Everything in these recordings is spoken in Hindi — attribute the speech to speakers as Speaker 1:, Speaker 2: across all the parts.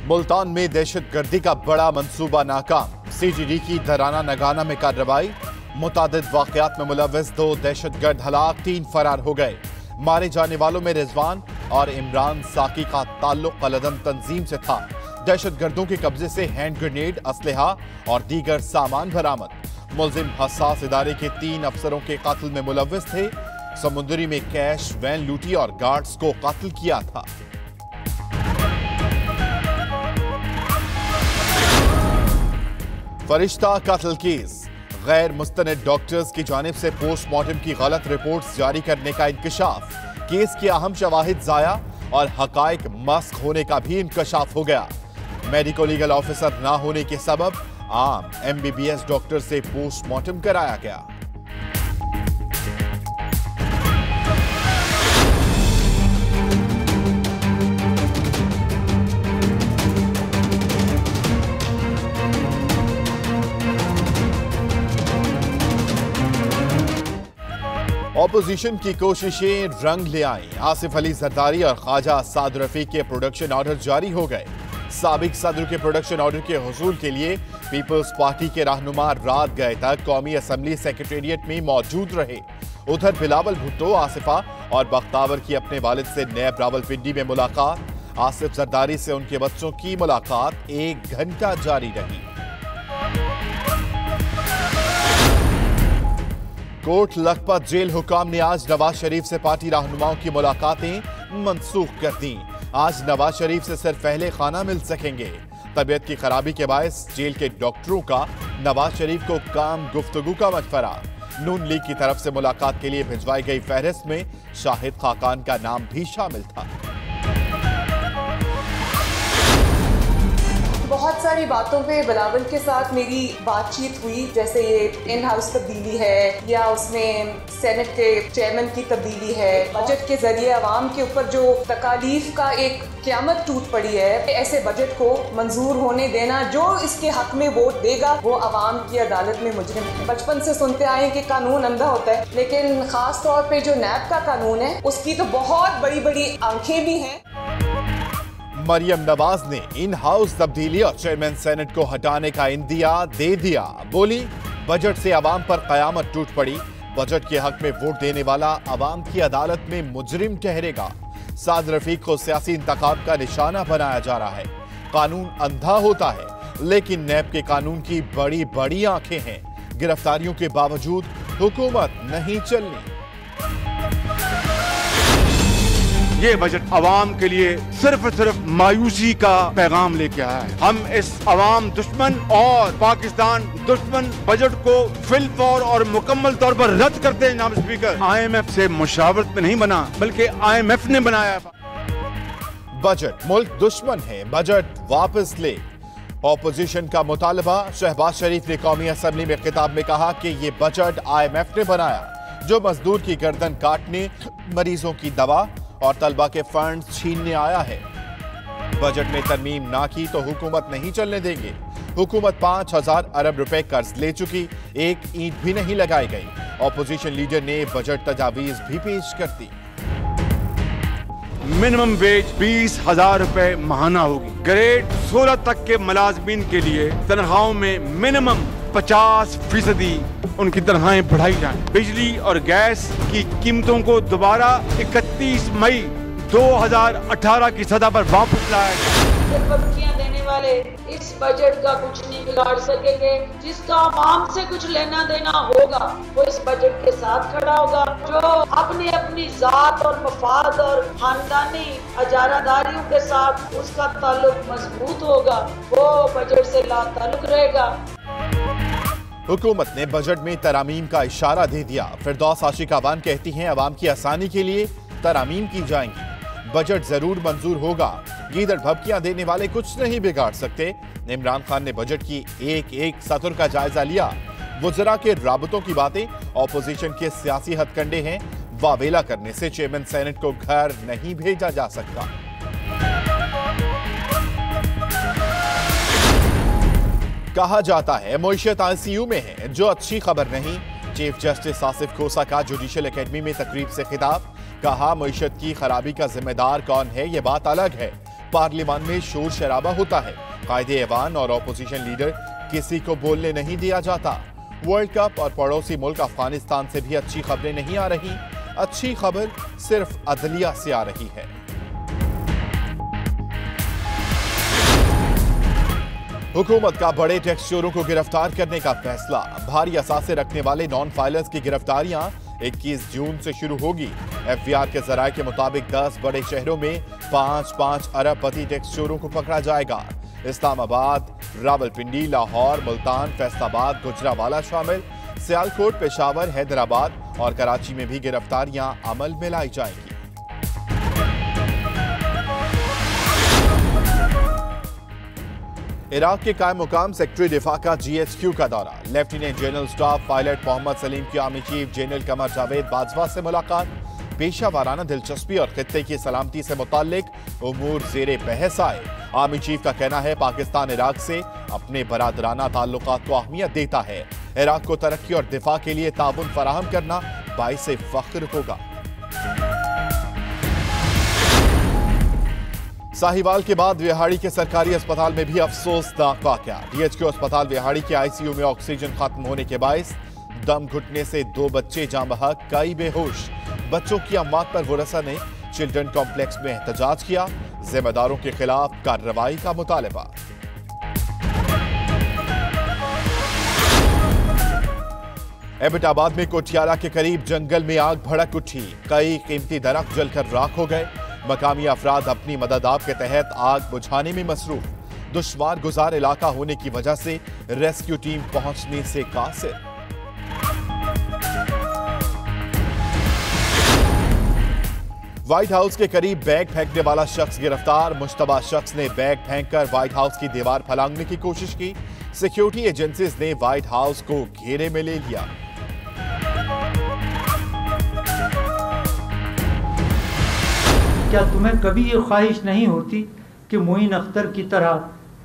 Speaker 1: मुल्तान में दहशतगर्दी का बड़ा मंसूबा नाकाम। सीजीडी की धराना नगाना में कार्रवाई। मुतादिद वाकयात में मुलव्वस 2 दहशतगर्द हलाक, 3 फरार हो गए। मारे जाने वालों में रिजवान और इमरान साकी का ताल्लुक कलदम तंजीम से था। दहशतगर्दों के कब्जे से हैंड ग्रेनेड, असलहा और दीगर सामान बरामद। मुलजिम हसास इदारे के 3 अफसरों के कत्ल में मुलव्वस थे। समुद्री में कैश वैन लूटी और गार्ड्स को कत्ल किया था। फरिश्ता कत्ल केस। गैर मुस्तनद डॉक्टर्स की जानिब से पोस्टमार्टम की गलत रिपोर्ट्स जारी करने का इंकशाफ। केस की अहम शवाहिद जाया और हकायक मस्क होने का भी इंकशाफ हो गया। मेडिको लीगल ऑफिसर ना होने के सबब आम MBBS डॉक्टर से पोस्टमार्टम कराया गया। ऑपोजिशन की कोशिशें रंग ले आईं। आसिफ अली जरदारी और ख्वाजा साद रफीक के प्रोडक्शन ऑर्डर जारी हो गए। साबिक सदर के प्रोडक्शन ऑर्डर के हुसूल के लिए पीपल्स पार्टी के रहनुमा रात गए तक कौमी असम्बली सेक्रेटेरिएट में मौजूद रहे। उधर बिलावल भुट्टो, आसिफा और बख्तावर की अपने वालिद से नैब रावलपिंडी में मुलाकात। आसिफ जरदारी से उनके बच्चों की मुलाकात 1 घंटा जारी रही। कोट लखपत जेल हुकाम ने आज नवाज शरीफ से पार्टी रहनुमाओं की मुलाकातें मंसूख कर दी। आज नवाज शरीफ से सिर्फ पहले खाना मिल सकेंगे। तबीयत की खराबी के बायस जेल के डॉक्टरों का नवाज शरीफ को काम गुफ्तगू का मशवरा। नून लीग की तरफ से मुलाकात के लिए भिजवाई गई फहरिस्त में शाहिद खाकान का नाम भी शामिल था।
Speaker 2: बहुत सारी बातों पे बिलावल के साथ मेरी बातचीत हुई, जैसे ये इन हाउस तब्दीली है या उसमें सेनेट के चेयरमैन की तब्दीली है। बजट के जरिए आवाम के ऊपर जो तकालीफ का एक क़यामत टूट पड़ी है, ऐसे बजट को मंजूर होने देना, जो इसके हक में वोट देगा वो आवाम की अदालत में मुजरिम है। बचपन से सुनते आए हैं कि कानून अंधा होता है, लेकिन खास तौर पे जो नैब का कानून है उसकी तो बहुत बड़ी बड़ी आंखें भी हैं।
Speaker 1: मरियम नवाज ने इन हाउस तब्दीली और चेयरमैन सेनेट को हटाने का इंदिया दे दिया। बोली, बजट से अवाम पर कयामत टूट पड़ी। बजट के हक में वोट देने वाला अवाम की अदालत में मुजरिम ठहरेगा। साद रफीक को सियासी इंतखाब का निशाना बनाया जा रहा है। कानून अंधा होता है, लेकिन नैब के कानून की बड़ी बड़ी आंखें हैं। गिरफ्तारियों के बावजूद हुकूमत नहीं चलनी।
Speaker 3: ये बजट अवाम के लिए सिर्फ मायूसी का पैगाम लेके आया है। हम इस अवाम दुश्मन और पाकिस्तान दुश्मन बजट को फिलफौर और मुकम्मल तौर पर रद्द करते हैं। जनाब स्पीकर, IMF से मुशावरत में नहीं बना, बल्कि IMF ने बनाया।
Speaker 1: बजट मुल्क दुश्मन है, बजट वापस ले। ऑपोजिशन का मुतालबा। शहबाज शरीफ ने कौमी असम्बली में खिताब में कहा कि ये बजट IMF ने बनाया, जो मजदूर की गर्दन काटने, मरीजों की दवा और तलबा के फंड छीनने आया है। बजट में तरमीम ना की तो हुकूमत नहीं चलने देंगे। हुकूमत 5000 अरब रुपए कर्ज ले चुकी, एक ईंट भी नहीं लगाई गई। ऑपोजिशन लीडर ने बजट तजावीज भी पेश कर दी।
Speaker 3: मिनिमम वेज 20,000 रुपए माहाना होगी। ग्रेड 16 तक के मुलाजमीन के लिए तनख्वाहों में मिनिमम 50% उनकी तनख्वाहें बढ़ाई जाएं। बिजली और गैस की कीमतों को दोबारा 31 मई 2018 की सतह पर वापस लाया जाए।
Speaker 4: धमकियां देने वाले इस बजट का कुछ नहीं बिगाड़ सकेंगे। जिसका आवाम से कुछ लेना देना होगा वो इस बजट के साथ खड़ा होगा। जो अपनी जात और मफाद और खानदानी अजारादारियों के साथ उसका ताल्लुक मजबूत होगा, वो बजट से ला ताल्लुक रहेगा।
Speaker 1: हुकूमत ने बजट में तरामीम का इशारा दे दिया। फिरदौस आशिक अवान कहती हैं, अवाम की आसानी के लिए तरामीम की जाएंगी। बजट जरूर मंजूर होगा। गीदड़ भभकियां देने वाले कुछ नहीं बिगाड़ सकते। इमरान खान ने बजट की एक सत्र का जायजा लिया। वुज़रा के राबतों की बातें ऑपोजिशन के सियासी हथकंडे हैं। वावेला करने से चेयरमैन सेनेट को घर नहीं भेजा जा सकता। कहा जाता है मईशत ICU में है, जो अच्छी खबर नहीं। चीफ जस्टिस आसिफ खोसा का जुडिशल एकेडमी में तकरीब से खिताब। कहा, मईशत की खराबी का जिम्मेदार कौन है ये बात अलग है, पार्लियामान में शोर शराबा होता है। कायदे ऐवान और ऑपोजिशन लीडर किसी को बोलने नहीं दिया जाता। वर्ल्ड कप और पड़ोसी मुल्क अफगानिस्तान से भी अच्छी खबरें नहीं आ रही। अच्छी खबर सिर्फ अदलिया से आ रही है। हुकूमत का बड़े टैक्स चोरों को गिरफ्तार करने का फैसला। भारी असासे रखने वाले नॉन फाइलर्स की गिरफ्तारियां 21 जून से शुरू होगी। एफबीआर के जराये के मुताबिक 10 बड़े शहरों में 5-5 अरबपति टैक्स चोरों को पकड़ा जाएगा। इस्लामाबाद, रावलपिंडी, लाहौर, मुल्तान, फैसलाबाद, गुजरावाला शामिल। सियालकोट, पेशावर, हैदराबाद और कराची में भी गिरफ्तारियां अमल में लाई जाएंगी। इराक के कायम मुकाम सेक्रेटरी दिफा का GHQ का दौरा। Lieutenant general staff pilot Mohammad Salim की army chief general Qamar Javed Bajwa से मुलाकात। पेशा वाराना दिलचस्पी और खित्ते की सलामती से मुताल्लिक उमूर ज़ेरे बहस आए। आर्मी चीफ का कहना है पाकिस्तान इराक से अपने बरादराना ताल्लुकात को अहमियत देता है। इराक को तरक्की और दिफा के लिए ताउन फराहम करना बाइसे फख्र होगा। साहिवाल के बाद विहाड़ी के सरकारी अस्पताल में भी अफसोसनाक वाकया। DHQ अस्पताल विहाड़ी के ICU में ऑक्सीजन खत्म होने के बायस दम घुटने से 2 बच्चे जाँ बहक, कई बेहोश। बच्चों की अम्मात पर वरसा ने चिल्ड्रन कॉम्प्लेक्स में एहतजाज किया। जिम्मेदारों के खिलाफ कार्रवाई का मुतालबा। एबटाबाद में कोठियाला के करीब जंगल में आग भड़क उठी। कई कीमती दरख्त जलकर राख हो गए। मकामी अफराद अपनी मदद आप के तहत आग बुझाने में मसरूफ। दुश्वार गुजार इलाका होने की वजह से रेस्क्यू टीम पहुंचने से कासिर। व्हाइट हाउस के करीब बैग फेंकने वाला शख्स गिरफ्तार। मुश्तबा शख्स ने बैग फेंककर व्हाइट हाउस की दीवार फलांगने की कोशिश की। सिक्योरिटी एजेंसीज ने व्हाइट हाउस को घेरे में ले लिया।
Speaker 5: क्या तुम्हें कभी ये ख्वाहिश नहीं होती कि मोइन अख्तर की तरह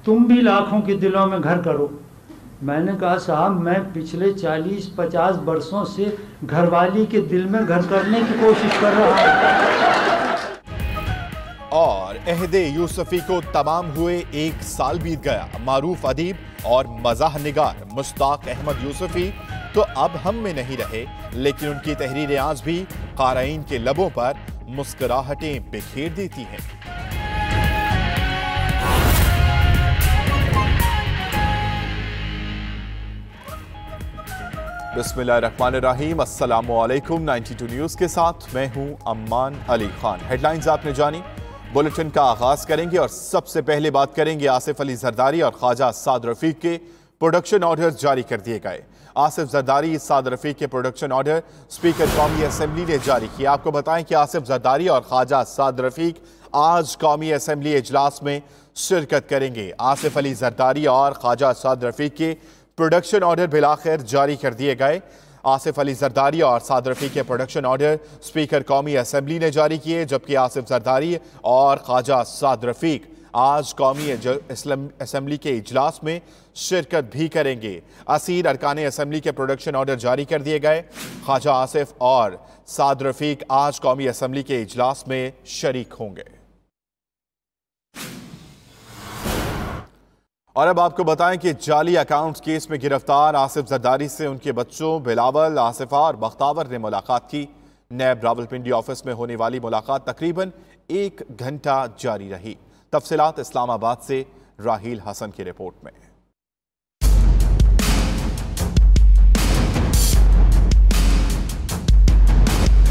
Speaker 5: तुम भी लाखों के दिलों में घर करो? मैंने कहा साहब, मैं पिछले 40-50 बरसों से घरवाली के दिल में घर करने की कोशिश कर रहा हूँ।
Speaker 1: और अहदे यूसुफी को तमाम हुए 1 साल बीत गया। मारूफ अदीब और मज़ाह निगार मुश्ताक अहमद यूसुफी तो अब हम में नहीं रहे, लेकिन उनकी तहरीरें आज भी क़ारीन के लबों पर मुस्कुराहटें बिखेर देती हैं। बिस्मिल्लाहिर्रहमानिर्रहीम, अस्सलामुअलैकुम। 92 न्यूज़ के साथ मैं हूं अम्मान अली खान। हेडलाइंस आपने जानी। बुलेटिन का आगाज करेंगे और सबसे पहले बात करेंगे आसिफ अली जरदारी और ख्वाजा साद रफीक के प्रोडक्शन ऑर्डर्स जारी कर दिए गए। आसिफ जरदारी, साद रफीक के प्रोडक्शन ऑर्डर स्पीकर कौमी असेंबली ने जारी किया। आपको बताएं कि आसिफ जरदारी और ख्वाजा साद रफीक आज कौमी असेंबली इजलास में शिरकत करेंगे। आसिफ अली जरदारी और ख्वाजा साद रफीक के प्रोडक्शन ऑर्डर बिलाखिर जारी कर दिए गए। आसिफ अली जरदारी और साद रफीक के प्रोडक्शन ऑर्डर स्पीकर कौमी असेंबली ने जारी किए, जबकि आसिफ जरदारी और ख्वाजा साद रफीक आज कौमी असेंबली के इजलास में शिरकत भी करेंगे। असीर अरकान असेंबली के प्रोडक्शन ऑर्डर जारी कर दिए गए। ख्वाजा आसिफ और साद रफीक आज कौमी असेंबली के इजलास में शरीक होंगे। और अब आपको बताएं कि जाली अकाउंट्स केस में गिरफ्तार आसिफ जरदारी से उनके बच्चों बिलावल, आसिफा और बख्तावर ने मुलाकात की। नैब रावलपिंडी ऑफिस में होने वाली मुलाकात तकरीबन 1 घंटा जारी रही। तफसीलात इस्लामाबाद से राहील हसन की रिपोर्ट में।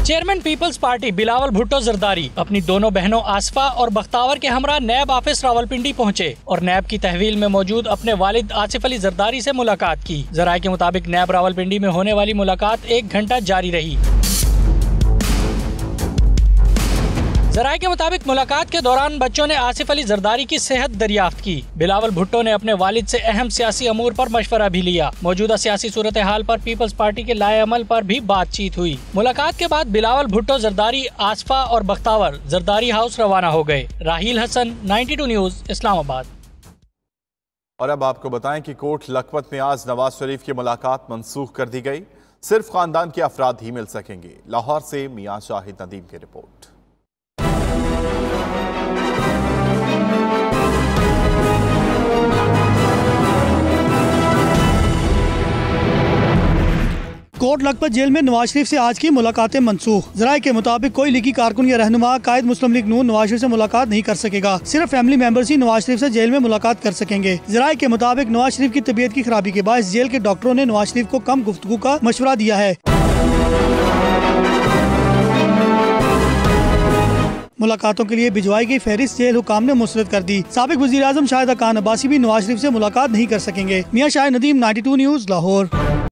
Speaker 6: चेयरमैन पीपल्स पार्टी बिलावल भुट्टो जरदारी अपनी दोनों बहनों आसफा और बख्तावर के हमरा नैब ऑफिस रावलपिंडी पहुंचे और नैब की तहवील में मौजूद अपने वालिद आसिफ अली जरदारी से मुलाकात की। जराये के मुताबिक नैब रावलपिंडी में होने वाली मुलाकात 1 घंटा जारी रही। जराये के मुताबिक मुलाकात के दौरान बच्चों ने आसिफ अली जरदारी की सेहत दरियाफ्त की। बिलावल भुट्टो ने अपने वालिद से अहम सियासी अमूर पर मशवरा भी लिया। मौजूदा सियासी सूरत हाल पर पीपल्स पार्टी के लाए अमल पर भी बातचीत हुई। मुलाकात के बाद बिलावल भुट्टो जरदारी, आसफा और बख्तावर जरदारी हाउस रवाना हो गए। राहील हसन, 92 न्यूज़, इस्लामाबाद।
Speaker 1: और अब आपको बताएं कि कोट लखपत में आज नवाज शरीफ की मुलाकात मनसूख कर दी गई। सिर्फ खानदान के अफराद ही मिल सकेंगे। लाहौर से मियां शाहिद नदीम की रिपोर्ट।
Speaker 7: कोर्ट लखपत जेल में नवाज शरीफ से आज की मुलाकातें मनसूख। जराये के मुताबिक कोई लीगी कारकुन या रहनुमा कायद मुस्लिम लीग नून नवाज शरीफ से मुलाकात नहीं कर सकेगा। सिर्फ फैमिली मेंबर्स ही नवाज शरीफ से जेल में मुलाकात कर सकेंगे। जराये के मुताबिक नवाज शरीफ की तबीयत की खराबी के बाद जेल के डॉक्टरों ने नवाज शरीफ को कम गुफ्तगू का मशवरा दिया है। मुलाकातों के लिए भिजवाई गई फहरिस्त जेल हुकाम ने मुस्तरद कर दी। साबिक वज़ीर आज़म शाहिद खान अब्बासी भी नवाज शरीफ से मुलाकात नहीं कर सकेंगे। मियां शाह नदीम, 92 न्यूज़, लाहौर।